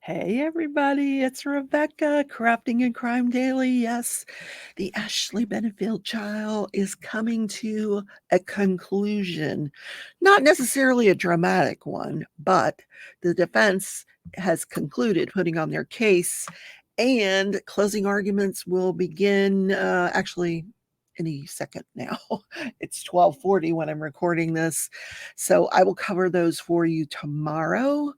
Hey everybody, it's Rebecca, Crafting and Crime Daily. Yes, the Ashley Benefield trial is coming to a conclusion. Not necessarily a dramatic one, but the defense has concluded putting on their case, and closing arguments will begin actually any second now. It's 12:40 when I'm recording this. So I will cover those for you tomorrow.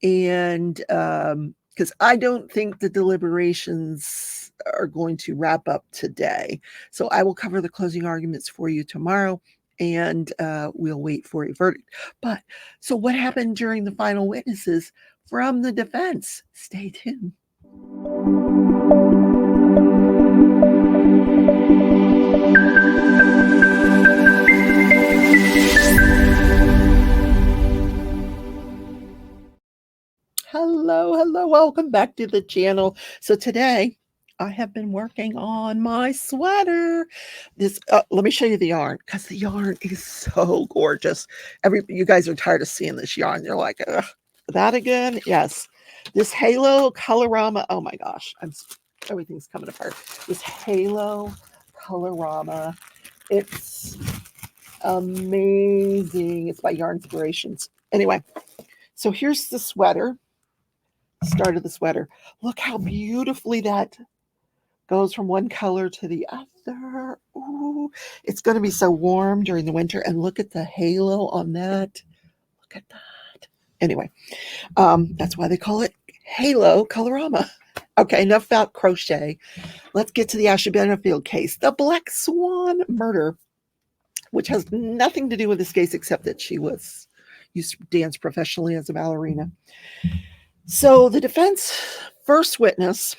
And because I don't think the deliberations are going to wrap up today. So I will cover the closing arguments for you tomorrow, and we'll wait for a verdict. But so what happened during the final witnesses from the defense? Stay tuned. Hello, welcome back to the channel. So today I have been working on my sweater. This let me show you the yarn, because the yarn is so gorgeous. You guys are tired of seeing this yarn. You're like, that again? Yes. This Halo Colorama. Oh my gosh, everything's coming apart. This Halo Colorama. It's amazing. It's by Yarn Inspirations. Anyway, so here's the sweater. Start of the sweater. Look how beautifully that goes from one color to the other. Ooh, it's going to be so warm during the winter. And look at the halo on that. Look at that. Anyway, that's why they call it Halo Colorama. Okay, enough about crochet. Let's get to the Ashley Benefield case, the Black Swan murder, which has nothing to do with this case except that she used to dance professionally as a ballerina. So the defense first witness,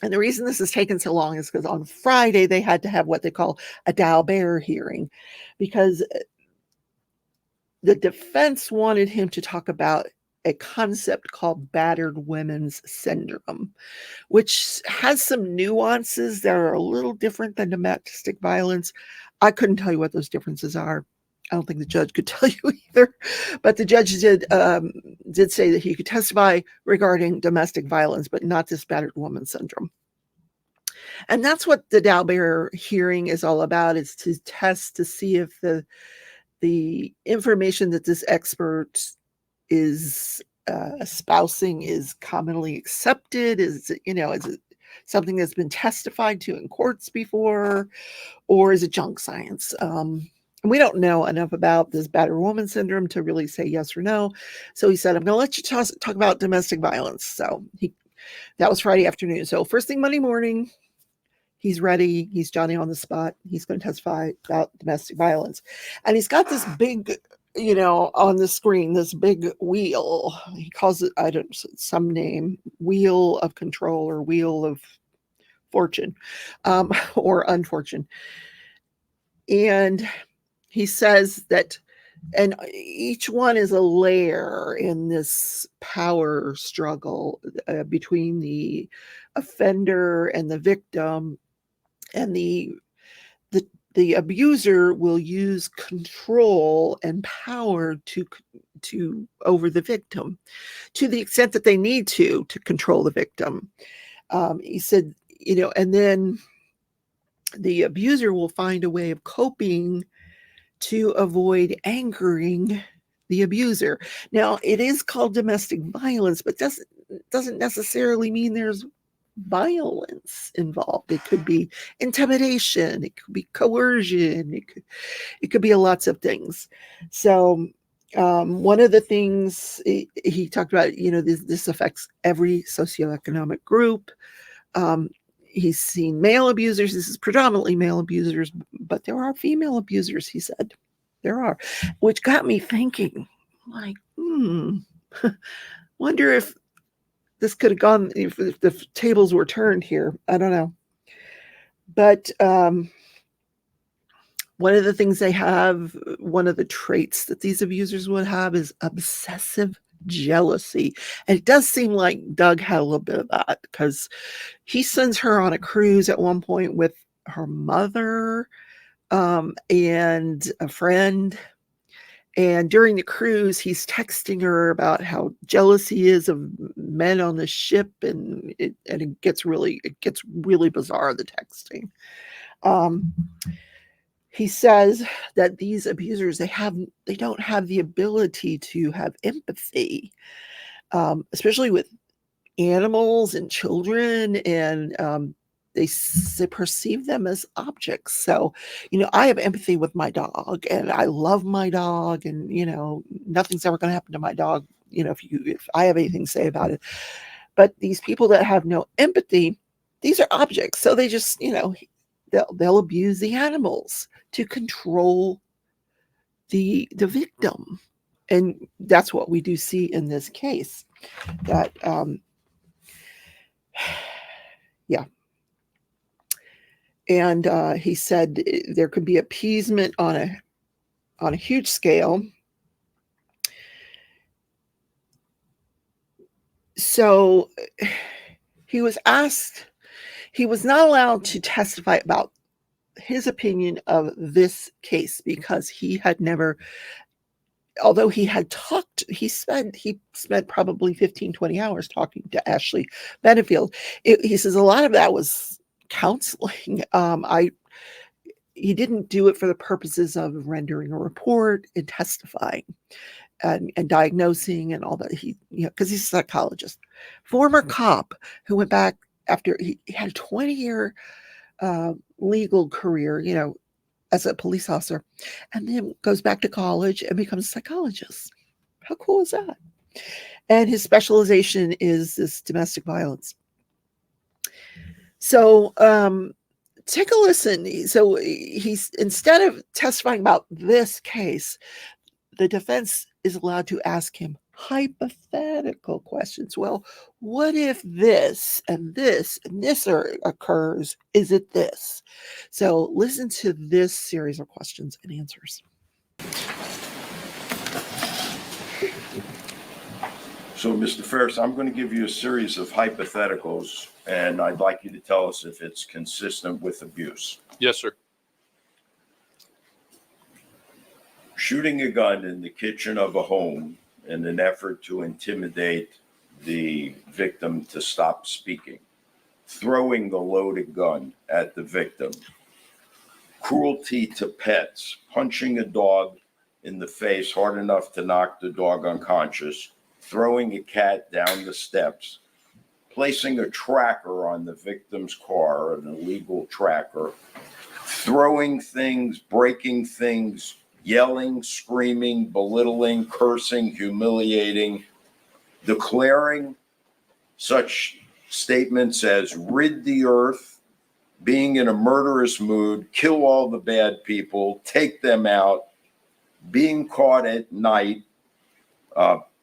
and the reason this has taken so long is because on Friday they had to have what they call a Dalbert hearing, because the defense wanted him to talk about a concept called battered women's syndrome, which has some nuances that are a little different than domestic violence. I couldn't tell you what those differences are. I don't think the judge could tell you either, but the judge did say that he could testify regarding domestic violence, but not this battered woman syndrome. And that's what the Dalbert hearing is all about, is to test to see if the information that this expert is espousing is commonly accepted. Is it something that's been testified to in courts before, or is it junk science? We don't know enough about this battered woman syndrome to really say yes or no. So he said, I'm going to let you talk about domestic violence. So that was Friday afternoon. So first thing Monday morning, he's ready. He's Johnny on the spot. He's going to testify about domestic violence. And he's got this big, on the screen, this big wheel. He calls it, some name, wheel of control or wheel of fortune, or unfortune. And he says that, and each one is a layer in this power struggle between the offender and the victim, and the abuser will use control and power to over the victim, to the extent that they need to control the victim. He said, and then the abuser will find a way of coping to avoid angering the abuser. Now, it is called domestic violence, but doesn't necessarily mean there's violence involved. It could be intimidation, it could be coercion, it could be lots of things. So one of the things he talked about, this affects every socioeconomic group. He's seen male abusers. This is predominantly male abusers, but there are female abusers, he said. There are, which got me thinking, like, wonder if this could have gone, if the tables were turned here. I don't know. But one of the things they have, one of the traits that these abusers would have is obsessive jealousy. And it does seem like Doug had a little bit of that, because he sends her on a cruise at one point with her mother and a friend. And during the cruise, he's texting her about how jealous he is of men on the ship, and it gets really bizarre, the texting. He says that these abusers, they don't have the ability to have empathy, especially with animals and children, and they perceive them as objects. So, I have empathy with my dog, and I love my dog, and nothing's ever going to happen to my dog. If I have anything to say about it, but these people that have no empathy, these are objects. So they just, they'll abuse the animals to control the victim, and that's what we do see in this case. That yeah. And he said there could be appeasement on a huge scale. So he was not allowed to testify about his opinion of this case, because he had never, although he had talked, he spent probably 15-20 hours talking to Ashley Benefield. He says a lot of that was counseling. He didn't do it for the purposes of rendering a report and testifying and diagnosing and all that. Because he's a psychologist, former cop who went back after he had a 20-year legal career, as a police officer, and then goes back to college and becomes a psychologist. How cool is that? And his specialization is this domestic violence. So take a listen. So he's, instead of testifying about this case, the defense is allowed to ask him hypothetical questions. Well, what if this and this and this occurs? Is it this? So listen to this series of questions and answers. So, Mr. Ferris, I'm going to give you a series of hypotheticals, and I'd like you to tell us if it's consistent with abuse. Yes, sir. Shooting a gun in the kitchen of a home in an effort to intimidate the victim to stop speaking. Throwing the loaded gun at the victim. Cruelty to pets. Punching a dog in the face hard enough to knock the dog unconscious. Throwing a cat down the steps. Placing a tracker on the victim's car, an illegal tracker. Throwing things, breaking things, yelling, screaming, belittling, cursing, humiliating, declaring such statements as rid the earth, being in a murderous mood, kill all the bad people, take them out, being caught at night,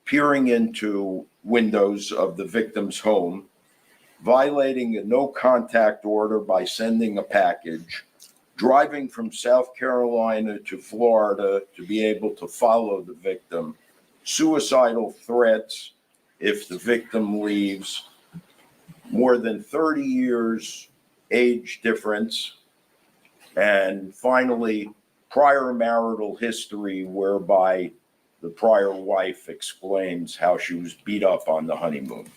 peering into windows of the victim's home, violating a no contact order by sending a package, driving from South Carolina to Florida to be able to follow the victim, suicidal threats if the victim leaves, more than 30 years age difference, and finally, prior marital history whereby the prior wife explains how she was beat up on the honeymoon.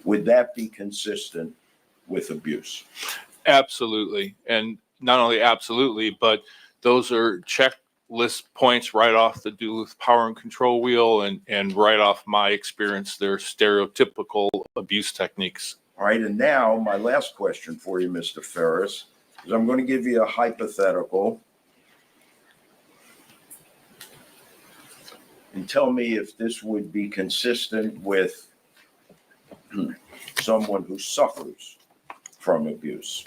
Would that be consistent with abuse? Absolutely. And not only absolutely, but those are checklist points right off the Duluth Power and Control wheel, and right off my experience, they're stereotypical abuse techniques. All right, and now my last question for you, Mr. Ferris, is I'm going to give you a hypothetical. And tell me if this would be consistent with someone who suffers from abuse.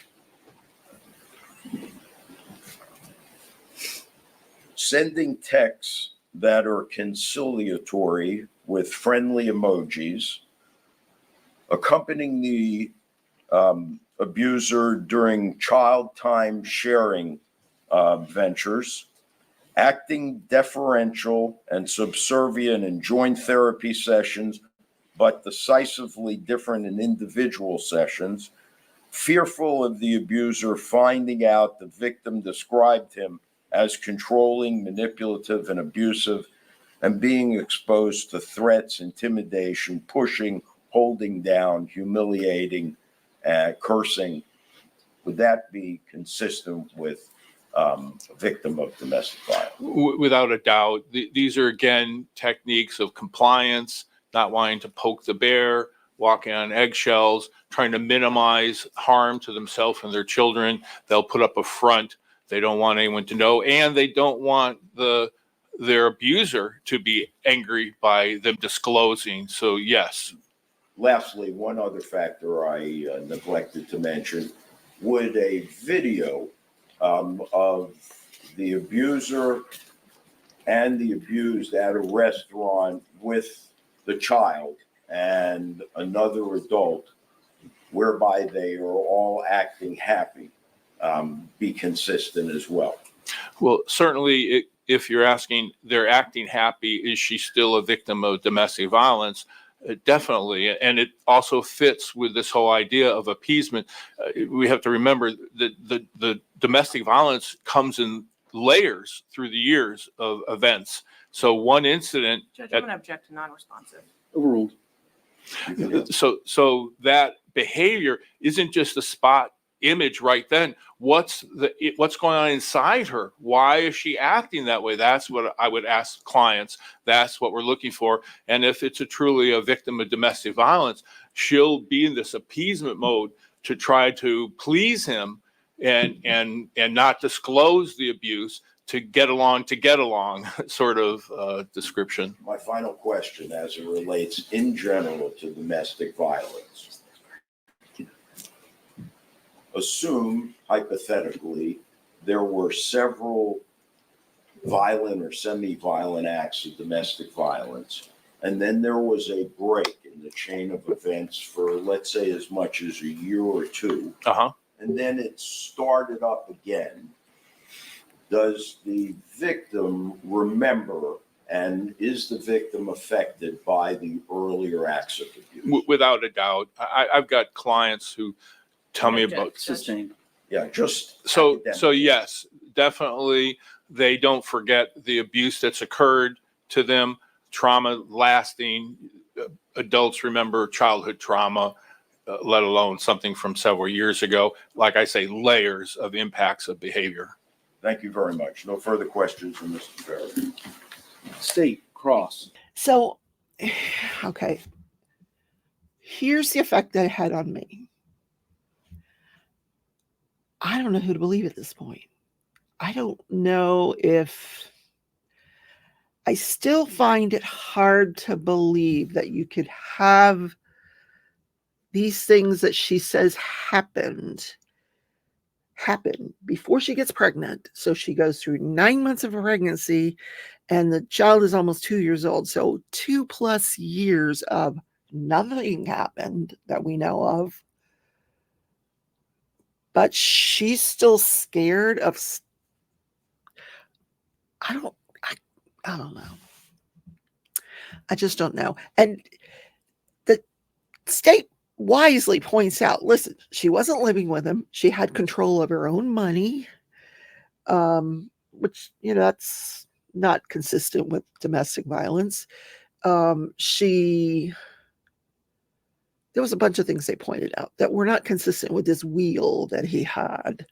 Sending texts that are conciliatory with friendly emojis, accompanying the abuser during child time sharing ventures, acting deferential and subservient in joint therapy sessions, but decisively different in individual sessions, fearful of the abuser finding out the victim described him as controlling, manipulative, and abusive, and being exposed to threats, intimidation, pushing, holding down, humiliating, cursing. Would that be consistent with a victim of domestic violence? Without a doubt. These are, again, techniques of compliance, not wanting to poke the bear, walking on eggshells, trying to minimize harm to themselves and their children. They'll put up a front. They don't want anyone to know, and they don't want their abuser to be angry by them disclosing. So yes. Lastly, one other factor I neglected to mention: would a video of the abuser and the abused at a restaurant with the child and another adult, whereby they are all acting happy, be consistent as well? Well, certainly, if you're asking, they're acting happy, is she still a victim of domestic violence? Definitely. And it also fits with this whole idea of appeasement. We have to remember that the domestic violence comes in layers through the years of events. So one incident. Judge, I'm going to object to non-responsive. Overruled. So that behavior isn't just a spot image right then. What's going on inside her? Why is she acting that way? That's what I would ask clients. That's what we're looking for. And if it's truly a victim of domestic violence, she'll be in this appeasement mode to try to please him and not disclose the abuse, to get along sort of description. My final question, as it relates in general to domestic violence: assume, hypothetically, there were several violent or semi-violent acts of domestic violence, and then there was a break in the chain of events for, let's say, as much as a year or two, and then it started up again. Does the victim remember, and is the victim affected by the earlier acts of abuse? Without a doubt. I've got clients who tell me about Sustained. Yeah, just so yes, definitely they don't forget the abuse that's occurred to them, trauma lasting. Adults remember childhood trauma, let alone something from several years ago. Like I say, layers of impacts of behavior. Thank you very much. No further questions from Mr. Farrell. State, cross. So, okay. Here's the effect that it had on me. I don't know who to believe at this point. I don't know if I still find it hard to believe that you could have these things that she says happen before she gets pregnant. So she goes through 9 months of pregnancy and the child is almost 2 years old. So 2+ years of nothing happened that we know of. But she's still scared of. I don't know. I just don't know. And the state wisely points out, listen, she wasn't living with him. She had control of her own money, which, that's not consistent with domestic violence. There was a bunch of things they pointed out that were not consistent with this wheel that he had.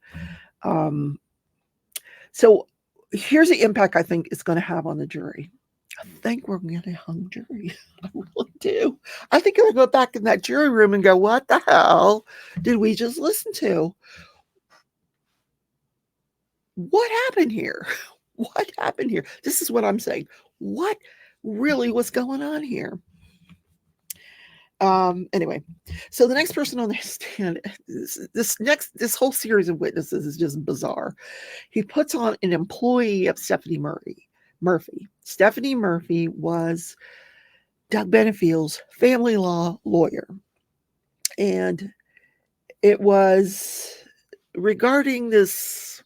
So here's the impact I think it's going to have on the jury. I think we're going to get a hung jury. I really do. I think I'll go back in that jury room and go, what the hell did we just listen to? What happened here? What happened here? This is what I'm saying. What really was going on here? Anyway, so the next person on the stand, this whole series of witnesses is just bizarre. He puts on an employee of Stephanie Murphy. Stephanie Murphy was Doug Benefield's family law lawyer. And it was regarding this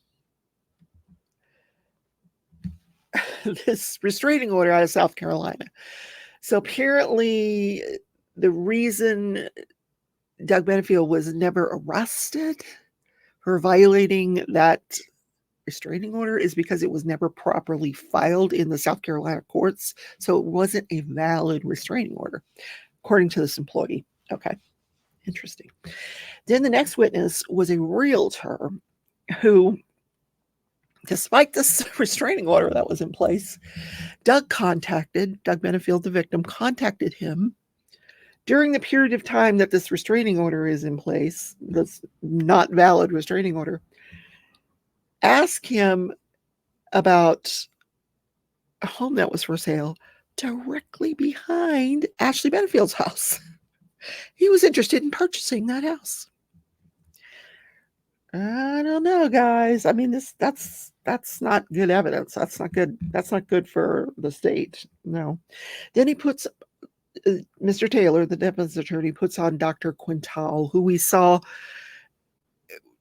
restraining order out of South Carolina. So apparently the reason Doug Benefield was never arrested for violating that restraining order is because it was never properly filed in the South Carolina courts. So it wasn't a valid restraining order, according to this employee. Okay, interesting. Then the next witness was a realtor who, despite this restraining order that was in place, Doug Benefield, the victim, contacted him during the period of time that this restraining order is in place, that's not valid restraining order, ask him about a home that was for sale directly behind Ashley Benefield's house. He was interested in purchasing that house. I don't know, guys. I mean, that's not good evidence. That's not good. That's not good for the state. No. Then he puts Mr. Taylor, the defense attorney, puts on Dr. Quintal, who we saw.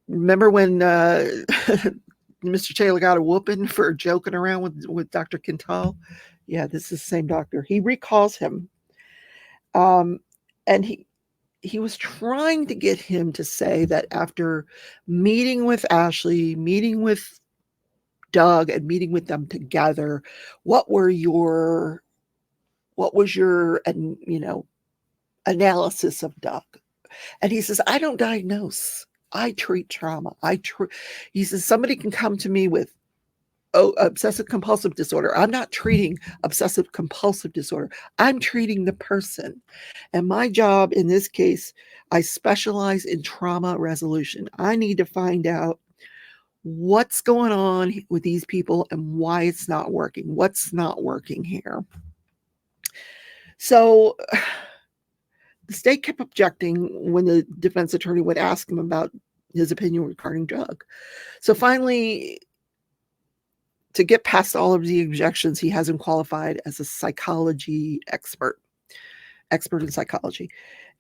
Remember when Mr. Taylor got a whooping for joking around with Dr. Quintal? Yeah, this is the same doctor. He recalls him. And he was trying to get him to say that after meeting with Ashley, meeting with Doug, and meeting with them together, what was your analysis of Doug? And he says, I don't diagnose. I treat trauma. He says, somebody can come to me with obsessive compulsive disorder. I'm not treating obsessive compulsive disorder. I'm treating the person. And my job in this case, I specialize in trauma resolution. I need to find out what's going on with these people and why it's not working. What's not working here? So the state kept objecting when the defense attorney would ask him about his opinion regarding Doug. So finally, to get past all of the objections, he has him qualified as a psychology expert in psychology.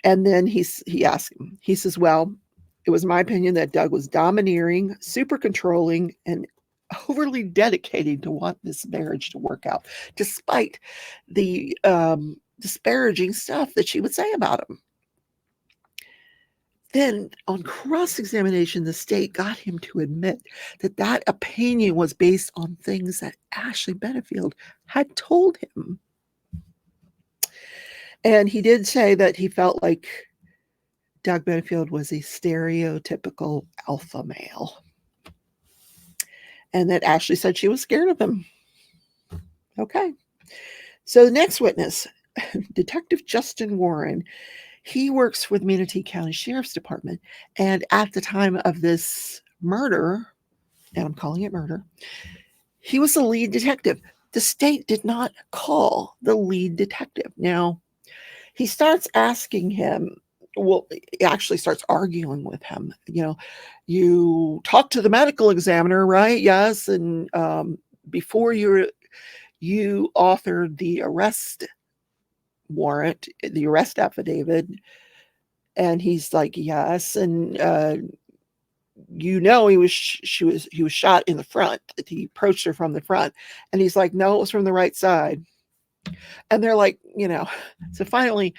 And then he asked him, he says, well, it was my opinion that Doug was domineering, super controlling, and overly dedicated to want this marriage to work out, despite the disparaging stuff that she would say about him. Then on cross-examination, the state got him to admit that opinion was based on things that Ashley Benefield had told him. And he did say that he felt like Doug Benefield was a stereotypical alpha male. And that Ashley said she was scared of him. Okay. So the next witness, Detective Justin Warren, he works for the Manatee County Sheriff's Department. And at the time of this murder, and I'm calling it murder, he was the lead detective. The state did not call the lead detective. Now, he starts asking him, well, he actually starts arguing with him. You talked to the medical examiner, right? Yes. And before you authored the arrest warrant, the arrest affidavit. And he's like, yes. And he was shot in the front. He approached her from the front. And he's like, no, it was from the right side. And they're like, so finally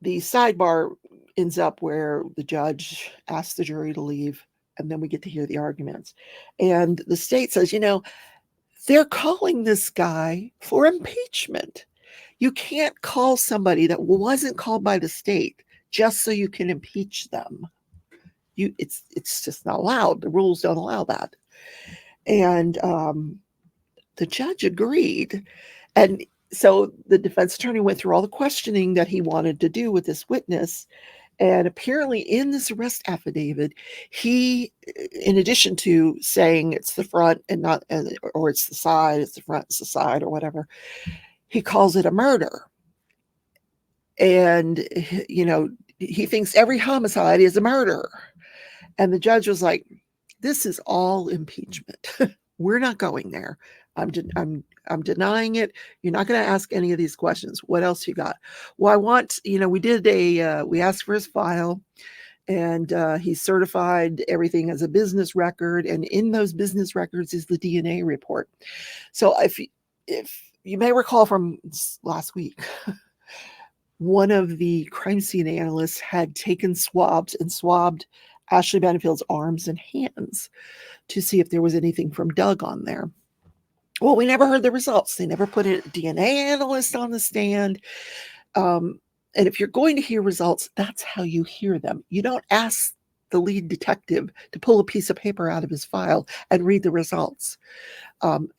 the sidebar ends up where the judge asks the jury to leave, and then we get to hear the arguments. And the state says, they're calling this guy for impeachment. You can't call somebody that wasn't called by the state just so you can impeach them. It's just not allowed. The rules don't allow that. And the judge agreed. And so the defense attorney went through all the questioning that he wanted to do with this witness. And apparently in this arrest affidavit, he, in addition to saying it's the front and not, or it's the side, it's the front, it's the side, or whatever, he calls it a murder. And, he thinks every homicide is a murder. And the judge was like, this is all impeachment. We're not going there. I'm denying it. You're not going to ask any of these questions. What else you got? Well, I want, we asked for his file, and he certified everything as a business record. And in those business records is the DNA report. So if you may recall from last week, one of the crime scene analysts had taken swabs and swabbed Ashley Benefield's arms and hands to see if there was anything from Doug on there. Well, we never heard the results. They never put a DNA analyst on the stand. And if you're going to hear results, that's how you hear them. You don't ask the lead detective to pull a piece of paper out of his file and read the results.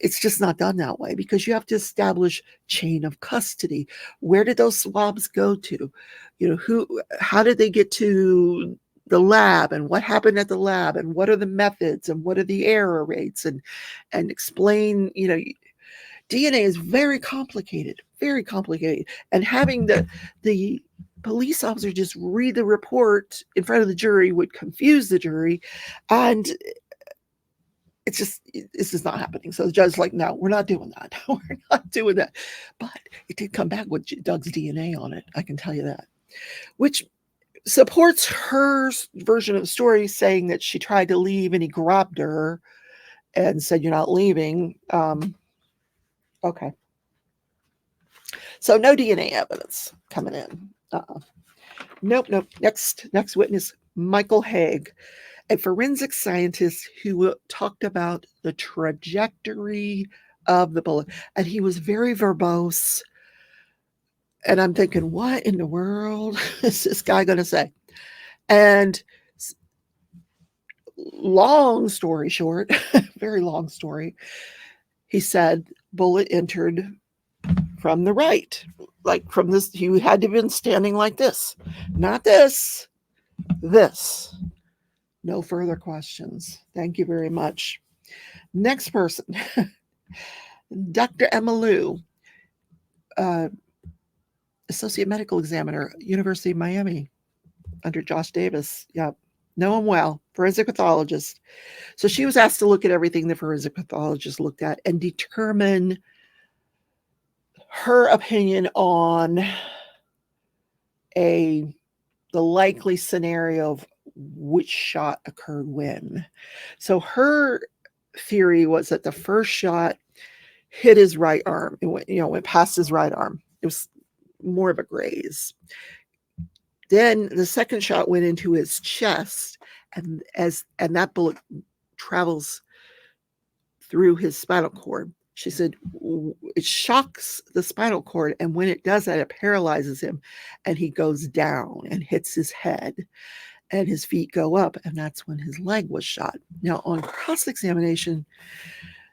It's just not done that way, because you have to establish chain of custody. Where did those swabs go to? How did they get to the lab, and what happened at the lab, and what are the methods, and what are the error rates, and explain, DNA is very complicated, and having the police officer just read the report in front of the jury would confuse the jury, and it's just not happening. So the judge's like, no, we're not doing that. We're not doing that. But it did come back with Doug's DNA on it, I can tell you that, which supports her version of the story, saying that she tried to leave and he grabbed her and said, you're not leaving. Okay. So no DNA evidence coming in. Nope. Next witness, Michael Haig, a forensic scientist who talked about the trajectory of the bullet. And he was very verbose. And I'm thinking, what in the world is this guy going to say? And long story short, very long story, he said bullet entered from the right, like from this. He had to have been standing like this, not this. No further questions. Thank you very much. Next person, Dr. Emma Liu, Associate Medical Examiner, University of Miami, under Josh Davis. Yep. Know him well, forensic pathologist. So she was asked to look at everything the forensic pathologist looked at and determine her opinion on the likely scenario of which shot occurred when. So her theory was that the first shot hit his right arm. It went past his right arm. It was more of a graze. Then the second shot went into his chest, and that bullet travels through his spinal cord. She said it shocks the spinal cord, and when it does that, it paralyzes him, and he goes down and hits his head, and his feet go up, and that's when his leg was shot. Now, on cross-examination,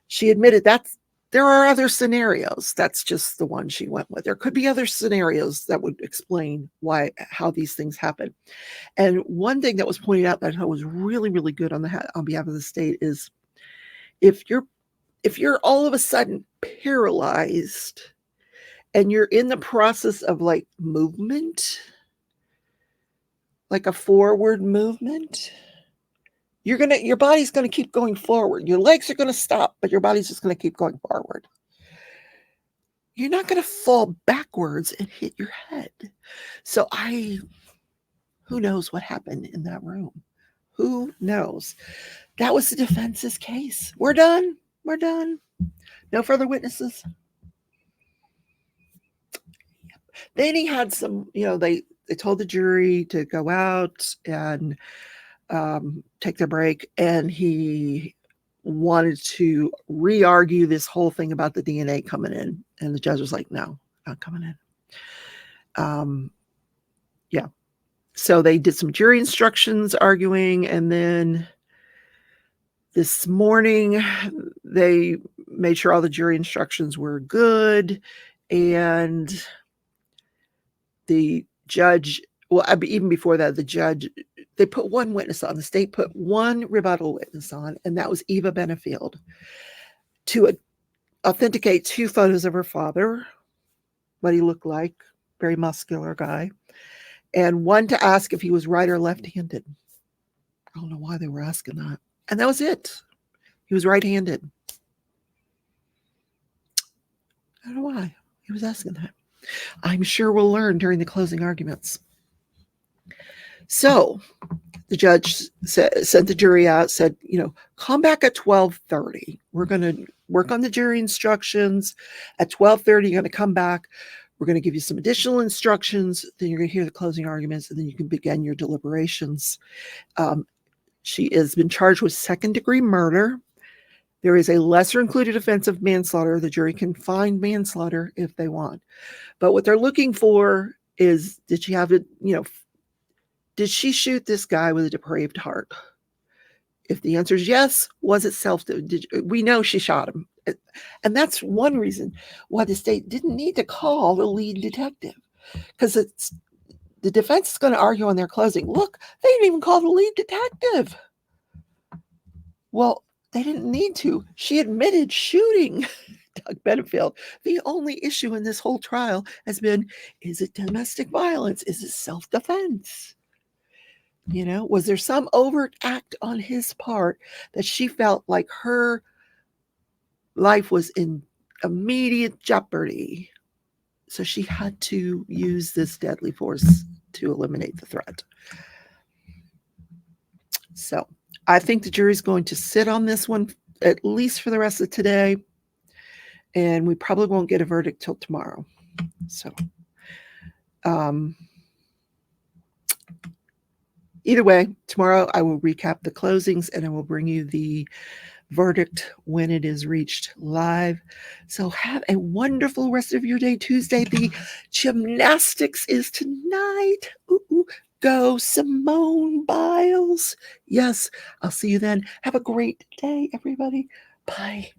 she admitted that there are other scenarios. That's just the one she went with. There could be other scenarios that would explain how these things happen. And one thing that was pointed out that I thought was really, really good on behalf of the state is if you're all of a sudden paralyzed and you're in the process of like movement, like a forward movement, your body's going to keep going forward. Your legs are going to stop, but your body's just going to keep going forward. You're not going to fall backwards and hit your head. So who knows what happened in that room? Who knows? That was the defense's case. We're done. No further witnesses. Then he had some, they told the jury to go out and take their break, and he wanted to re-argue this whole thing about the DNA coming in, and the judge was like, no, not coming in. Yeah. So they did some jury instructions arguing, and then this morning they made sure all the jury instructions were good, and the judge, well, even before that, they put one witness on. The state put one rebuttal witness on, and that was Eva Benefield, to authenticate 2 photos of her father, what he looked like, very muscular guy, and one to ask if he was right or left-handed. I don't know why they were asking that. And that was it. He was right-handed. I don't know why he was asking that. I'm sure we'll learn during the closing arguments. So the judge sent the jury out, said, come back at 12:30. We're going to work on the jury instructions. At 12:30, you're going to come back. We're going to give you some additional instructions. Then you're going to hear the closing arguments, and then you can begin your deliberations. She has been charged with second-degree murder. There is a lesser included offense of manslaughter. The jury can find manslaughter if they want. But what they're looking for is, did she have it, did she shoot this guy with a depraved heart? If the answer is yes, was it we know she shot him. And that's one reason why the state didn't need to call the lead detective. Because the defense is going to argue on their closing, look, they didn't even call the lead detective. Well, they didn't need to. She admitted shooting Doug Benefield. The only issue in this whole trial has been, is it domestic violence? Is it self-defense? Was there some overt act on his part that she felt like her life was in immediate jeopardy? So she had to use this deadly force to eliminate the threat. So I think the jury's going to sit on this one at least for the rest of today. And we probably won't get a verdict till tomorrow. So either way, tomorrow I will recap the closings and I will bring you the verdict when it is reached live. So have a wonderful rest of your day. Tuesday, the gymnastics is tonight. Ooh, go Simone Biles. Yes, I'll see you then. Have a great day, everybody. Bye.